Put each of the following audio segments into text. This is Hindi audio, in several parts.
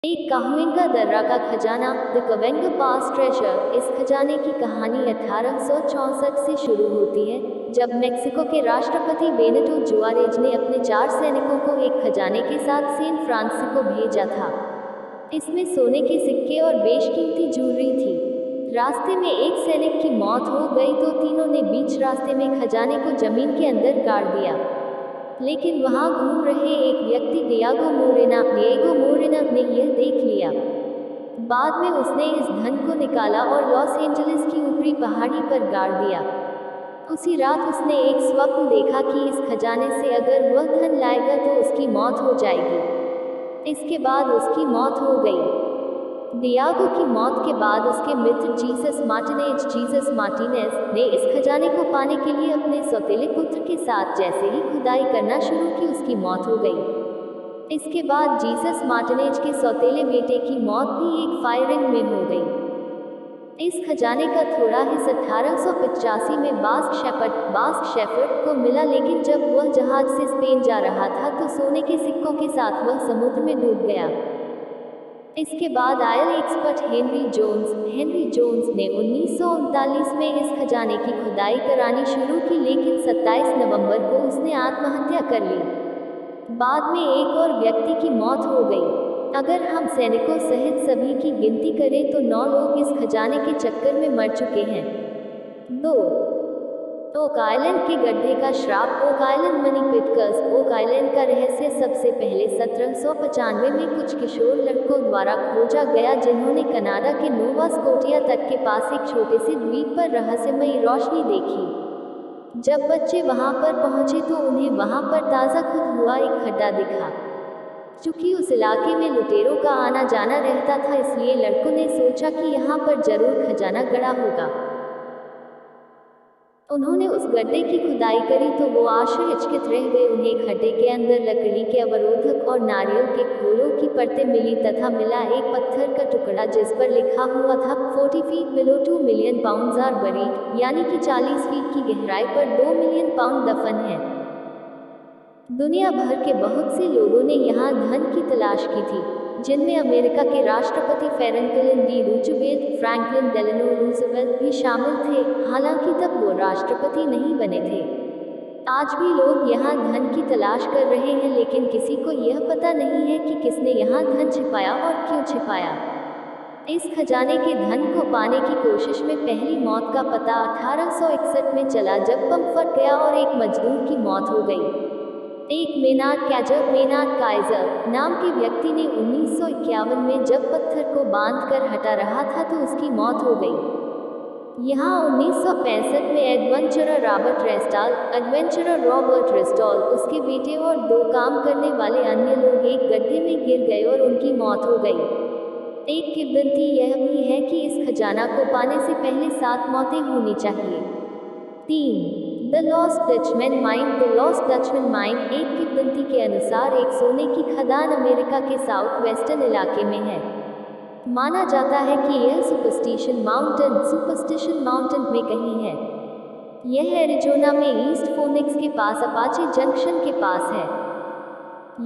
एक काहुएंगा दर्रा का खजाना, द कवेंगा पास ट्रेजर। इस खजाने की कहानी 1864 से शुरू होती है, जब मेक्सिको के राष्ट्रपति बेनिटो जुआरेज ने अपने 4 सैनिकों को एक खजाने के साथ सैन फ्रांसिस्को भेजा था। इसमें सोने के सिक्के और बेशकीमती ज्वेलरी थी। रास्ते में एक सैनिक की मौत हो गई तो तीनों ने बीच रास्ते में खजाने को जमीन के अंदर गाड़ दिया। लेकिन वहां घूम रहे एक व्यक्ति डिएगो मोरेना ने यह देख लिया। बाद में उसने इस धन को निकाला और लॉस एंजलिस की ऊपरी पहाड़ी पर गाड़ दिया। उसी रात उसने एक स्वप्न देखा कि इस खजाने से अगर वह धन लाएगा तो उसकी मौत हो जाएगी। इसके बाद उसकी मौत हो गई। डियागो की मौत के बाद उसके मित्र जीसस मार्टिनेज ने इस खजाने को पाने के लिए अपने सौतेले पुत्र के साथ जैसे ही खुदाई करना शुरू की उसकी मौत हो गई। इसके बाद जीसस मार्टिनेज के सौतेले बेटे की मौत भी एक फायरिंग में हो गई। इस खजाने का थोड़ा हिस्सा 1885 में बास्क शेफर्ड को मिला, लेकिन जब वह जहाज से स्पेन जा रहा था तो सोने के सिक्कों के साथ वह समुद्र में डूब गया। इसके बाद आयल एक्सपर्ट हेनरी जोन्स ने 1939 में इस खजाने की खुदाई करानी शुरू की, लेकिन 27 नवंबर को उसने आत्महत्या कर ली। बाद में एक और व्यक्ति की मौत हो गई। अगर हम सैनिकों सहित सभी की गिनती करें तो 9 लोग इस खजाने के चक्कर में मर चुके हैं। 2. ओक आइलैंड के गड्ढे का श्राप। Oak Island money pit curse. Oak Island का रहस्य सबसे पहले 1795 में कुछ किशोर लड़कों द्वारा खोजा गया, जिन्होंने कनाडा के नोवा स्कोटिया तट के पास एक छोटे से द्वीप पर रहस्यमयी रोशनी देखी। जब बच्चे वहां पर पहुंचे तो उन्हें वहां पर ताज़ा खुद हुआ एक खड्डा दिखा। चूंकि उस इलाके में लुटेरों का आना जाना रहता था, इसलिए लड़कों ने सोचा कि यहाँ पर जरूर खजाना गड़ा होगा। उन्होंने उस गड्ढे की खुदाई करी तो वो आश्चर्यचकित रह गए। उन्हें खड्डे के अंदर लकड़ी के अवरोधक और नारियल के खोलों की परतें मिली तथा मिला एक पत्थर का टुकड़ा जिस पर लिखा हुआ था 40 feet below 2 million pounds are buried, यानी कि 40 फीट की गहराई पर 2 मिलियन पाउंड दफन है। दुनिया भर के बहुत से लोगों ने यहाँ धन की तलाश की थी, जिनमें अमेरिका के राष्ट्रपति Franklin D Roosevelt, Franklin Delano Roosevelt भी शामिल थे, हालांकि तब वो राष्ट्रपति नहीं बने थे। आज भी लोग यहाँ धन की तलाश कर रहे हैं, लेकिन किसी को यह पता नहीं है कि किसने यहाँ धन छिपाया और क्यों छिपाया। इस खजाने के धन को पाने की कोशिश में पहली मौत का पता 1861 में चला, जब बम फट गया और एक मजदूर की मौत हो गई। एक मेनार्ड काइजर नाम के व्यक्ति ने 1951 में जब पत्थर को बांधकर हटा रहा था तो उसकी मौत हो गई। यहाँ 1965 में एडवेंचरर रॉबर्ट रेस्टॉल, उसके बेटे और 2 काम करने वाले अन्य लोग एक गड्ढे में गिर गए और उनकी मौत हो गई। एक किंवदंती यह भी है कि इस खजाना को पाने से पहले 7 मौतें होनी चाहिए। 3. The lost Dutchman mine. एक किंवदंती के अनुसार एक सोने की खदान अमेरिका के साउथ वेस्टर्न इलाके में है। माना जाता है कि यह सुपरस्टिशन माउंटेन में कहीं है। यह एरिजोना में ईस्ट फोनिक्स के पास अपाचे जंक्शन के पास है।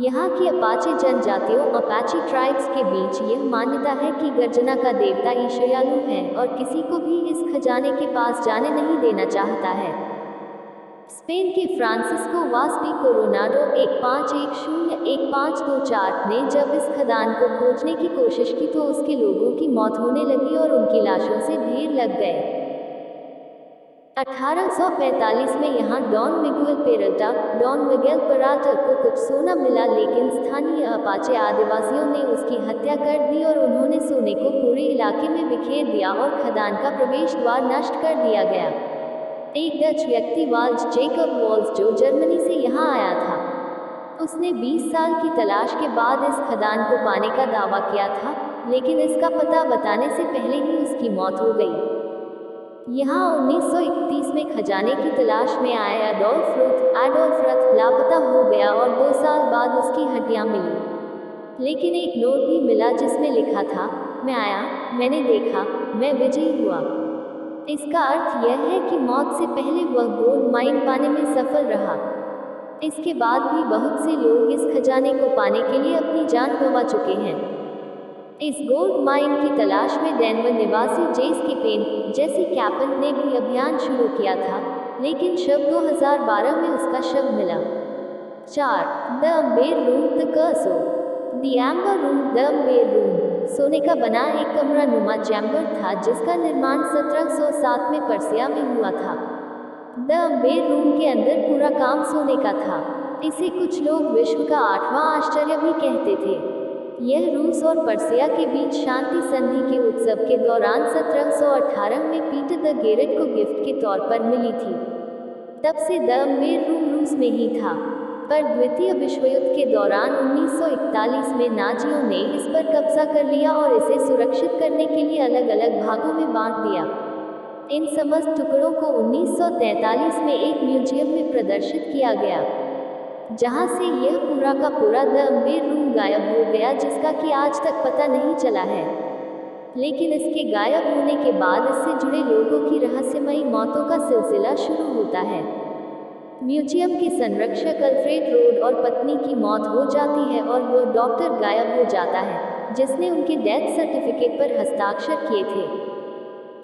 यहाँ की अपाचे जनजातियों अपाची ट्राइब्स के बीच यह मान्यता है कि गर्जना का देवता ईशयालु है और किसी को भी इस खजाने के पास जाने नहीं देना चाहता है। स्पेन के फ्रांसिस्को वास्पी कोरोनाडो 1510-1524 ने जब इस खदान को खोजने की कोशिश की तो उसके लोगों की मौत होने लगी और उनकी लाशों से ढेर लग गए। 1845 में यहाँ डॉन मिगुएल पराटर को कुछ सोना मिला, लेकिन स्थानीय अपाचे आदिवासियों ने उसकी हत्या कर दी और उन्होंने सोने को पूरे इलाके में बिखेर दिया और खदान का प्रवेश द्वार नष्ट कर दिया गया। एक डच व्यक्ति जेकब वॉल्स, जो जर्मनी से यहाँ आया था, उसने 20 साल की तलाश के बाद इस खदान को पाने का दावा किया था, लेकिन इसका पता बताने से पहले ही उसकी मौत हो गई। यहाँ 1931 में खजाने की तलाश में आए एडोल्फ रथ लापता हो गया और 2 साल बाद उसकी हड्डियाँ मिली, लेकिन एक नोट भी मिला जिसमें लिखा था, मैं आया, मैंने देखा, मैं विजयी हुआ। इसका अर्थ यह है कि मौत से पहले वह गोल्ड माइन पाने में सफल रहा। इसके बाद भी बहुत से लोग इस खजाने को पाने के लिए अपनी जान गंवा चुके हैं। इस गोल्ड माइन की तलाश में डेनवर निवासी जेसी पेन जेसी कैपन ने भी अभियान शुरू किया था, लेकिन शव 2012 में उसका शव मिला। 4. The Amber Room the curse of the Amber Room the Amber Room सोने का बना एक कमरा नुमा चैम्बर था जिसका निर्माण 1707 में पर्सिया में हुआ था। द अम्बेर रूम के अंदर पूरा काम सोने का था। इसे कुछ लोग विश्व का 8वां आश्चर्य भी कहते थे। यह रूस और पर्सिया के बीच शांति संधि के उत्सव के दौरान 1718 में पीटर द ग्रेट को गिफ्ट के तौर पर मिली थी। तब से द अम्बेर रूम रूस में ही था, पर द्वितीय विश्व युद्ध के दौरान 1941 में नाजियों ने इस पर कब्जा कर लिया और इसे सुरक्षित करने के लिए अलग अलग भागों में बांट दिया। इन समस्त टुकड़ों को 1943 में एक म्यूजियम में प्रदर्शित किया गया, जहां से यह पूरा का पूरा द अम्बेर रूम गायब हो गया, जिसका कि आज तक पता नहीं चला है। लेकिन इसके गायब होने के बाद इससे जुड़े लोगों की रहस्यमयी मौतों का सिलसिला शुरू होता है। म्यूजियम के संरक्षक अल्फ्रेड रोड और पत्नी की मौत हो जाती है और वह डॉक्टर गायब हो जाता है जिसने उनके डेथ सर्टिफिकेट पर हस्ताक्षर किए थे।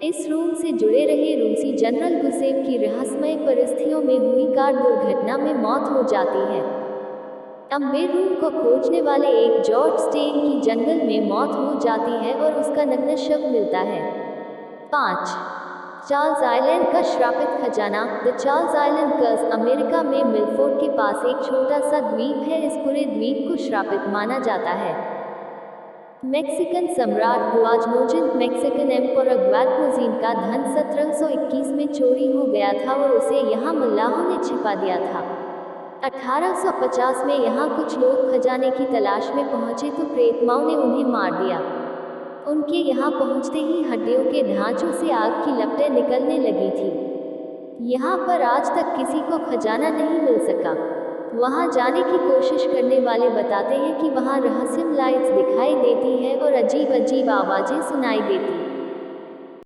इस रूम से जुड़े रहे रूसी जनरल गुसेव की रहस्यमय परिस्थितियों में हुई कार दुर्घटना में मौत हो जाती है। अम्बेर रूम को खोजने वाले एक जॉर्ज स्टेन की जंगल में मौत हो जाती है और उसका नग्न शव मिलता है। 5. चार्ल्स आइलैंड का श्रापित खजाना the Charles island curse America में मिलफोर्ड के पास एक छोटा सा द्वीप है। इस पूरे द्वीप को श्रापित माना जाता है। मैक्सिकन सम्राट गुआजमोजिन मैक्सिकन एम्परर ग्वाटमोजिन का धन 1721 में चोरी हो गया था और उसे यहाँ मल्लाहों ने छिपा दिया था। 1850 में यहाँ कुछ लोग खजाने की तलाश में पहुंचे तो प्रेतमाओं ने उन्हें मार दिया। उनके यहाँ पहुंचते ही हड्डियों के ढांचों से आग की लपटें निकलने लगी थी। यहाँ पर आज तक किसी को खजाना नहीं मिल सका। वहाँ जाने की कोशिश करने वाले बताते हैं कि वहाँ रहस्यमय लाइट्स दिखाई देती है और अजीब अजीब आवाज़ें सुनाई देती।